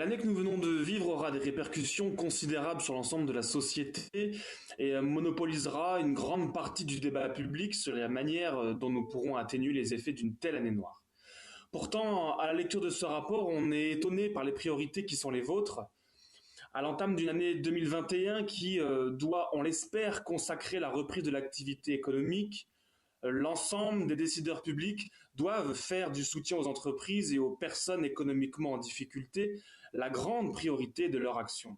L'année que nous venons de vivre aura des répercussions considérables sur l'ensemble de la société et monopolisera une grande partie du débat public sur la manière dont nous pourrons atténuer les effets d'une telle année noire. Pourtant, à la lecture de ce rapport, on est étonné par les priorités qui sont les vôtres, à l'entame d'une année 2021 qui doit, on l'espère, consacrer la reprise de l'activité économique. L'ensemble des décideurs publics doivent faire du soutien aux entreprises et aux personnes économiquement en difficulté la grande priorité de leur action.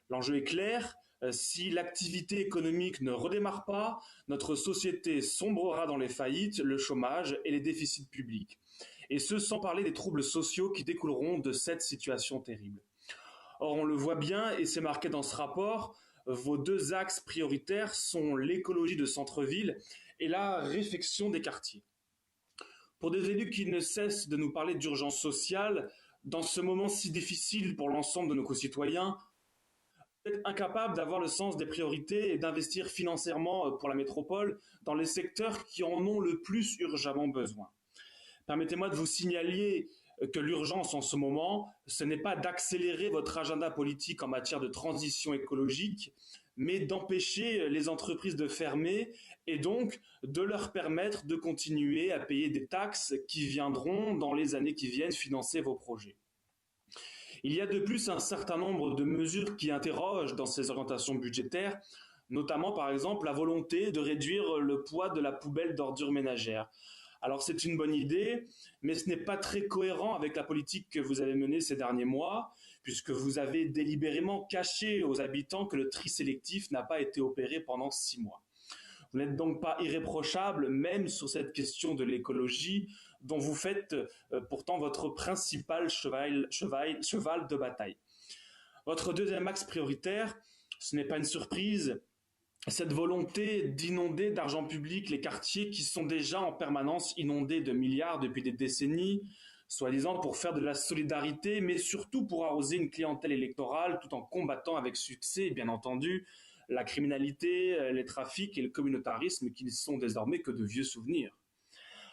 L'enjeu est clair, si l'activité économique ne redémarre pas, notre société sombrera dans les faillites, le chômage et les déficits publics. Et ce, sans parler des troubles sociaux qui découleront de cette situation terrible. Or, on le voit bien, et c'est marqué dans ce rapport, vos deux axes prioritaires sont l'écologie de centre-ville et la réfection des quartiers. Pour des élus qui ne cessent de nous parler d'urgence sociale, dans ce moment si difficile pour l'ensemble de nos concitoyens, être incapable d'avoir le sens des priorités et d'investir financièrement pour la métropole dans les secteurs qui en ont le plus urgemment besoin. Permettez-moi de vous signaler que l'urgence en ce moment, ce n'est pas d'accélérer votre agenda politique en matière de transition écologique, mais d'empêcher les entreprises de fermer et donc de leur permettre de continuer à payer des taxes qui viendront dans les années qui viennent financer vos projets. Il y a de plus un certain nombre de mesures qui interrogent dans ces orientations budgétaires, notamment par exemple la volonté de réduire le poids de la poubelle d'ordures ménagères. Alors c'est une bonne idée, mais ce n'est pas très cohérent avec la politique que vous avez menée ces derniers mois, puisque vous avez délibérément caché aux habitants que le tri sélectif n'a pas été opéré pendant 6 mois. Vous n'êtes donc pas irréprochable, même sur cette question de l'écologie, dont vous faites pourtant votre principal cheval de bataille. Votre deuxième axe prioritaire, ce n'est pas une surprise, cette volonté d'inonder d'argent public les quartiers qui sont déjà en permanence inondés de milliards depuis des décennies, soi-disant pour faire de la solidarité, mais surtout pour arroser une clientèle électorale tout en combattant avec succès, bien entendu, la criminalité, les trafics et le communautarisme qui ne sont désormais que de vieux souvenirs.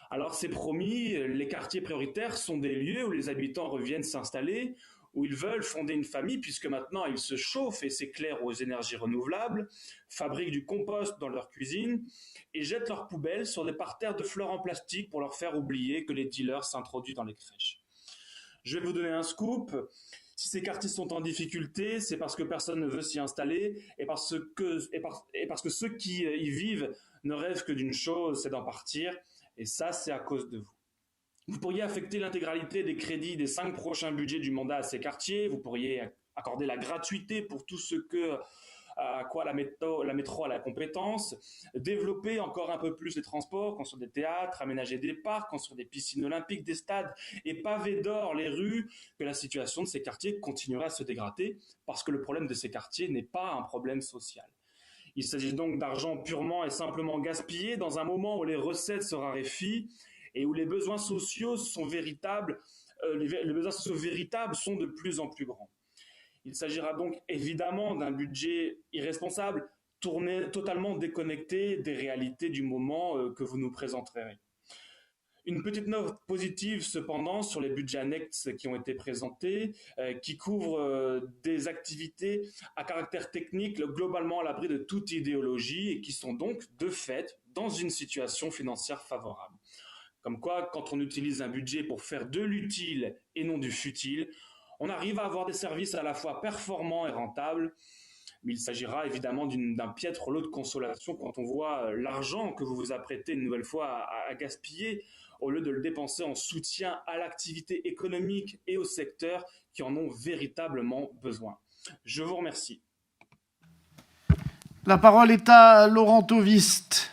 Alors c'est promis, les quartiers prioritaires sont des lieux où les habitants reviennent s'installer, où ils veulent fonder une famille, puisque maintenant ils se chauffent et s'éclairent aux énergies renouvelables, fabriquent du compost dans leur cuisine et jettent leurs poubelles sur des parterres de fleurs en plastique pour leur faire oublier que les dealers s'introduisent dans les crèches. Je vais vous donner un scoop. Si ces quartiers sont en difficulté, c'est parce que personne ne veut s'y installer et parce que ceux qui y vivent ne rêvent que d'une chose, c'est d'en partir. Et ça, c'est à cause de vous. Vous pourriez affecter l'intégralité des crédits des 5 prochains budgets du mandat à ces quartiers. Vous pourriez accorder la gratuité pour tout ce à quoi la métro a la compétence, développer encore un peu plus les transports, construire des théâtres, aménager des parcs, construire des piscines olympiques, des stades et paver d'or les rues, que la situation de ces quartiers continuera à se dégrader parce que le problème de ces quartiers n'est pas un problème social. Il s'agit donc d'argent purement et simplement gaspillé dans un moment où les recettes se raréfient et où les besoins sociaux sont véritables, les besoins sociaux véritables sont de plus en plus grands. Il s'agira donc évidemment d'un budget irresponsable, totalement déconnecté des réalités du moment que vous nous présenterez. Une petite note positive cependant sur les budgets annexes qui ont été présentés, qui couvrent des activités à caractère technique globalement à l'abri de toute idéologie et qui sont donc de fait dans une situation financière favorable. Comme quoi, quand on utilise un budget pour faire de l'utile et non du futile, on arrive à avoir des services à la fois performants et rentables, mais il s'agira évidemment d'un piètre lot de consolation quand on voit l'argent que vous vous apprêtez une nouvelle fois à gaspiller au lieu de le dépenser en soutien à l'activité économique et au secteur qui en ont véritablement besoin. Je vous remercie. La parole est à Laurent Tauviste.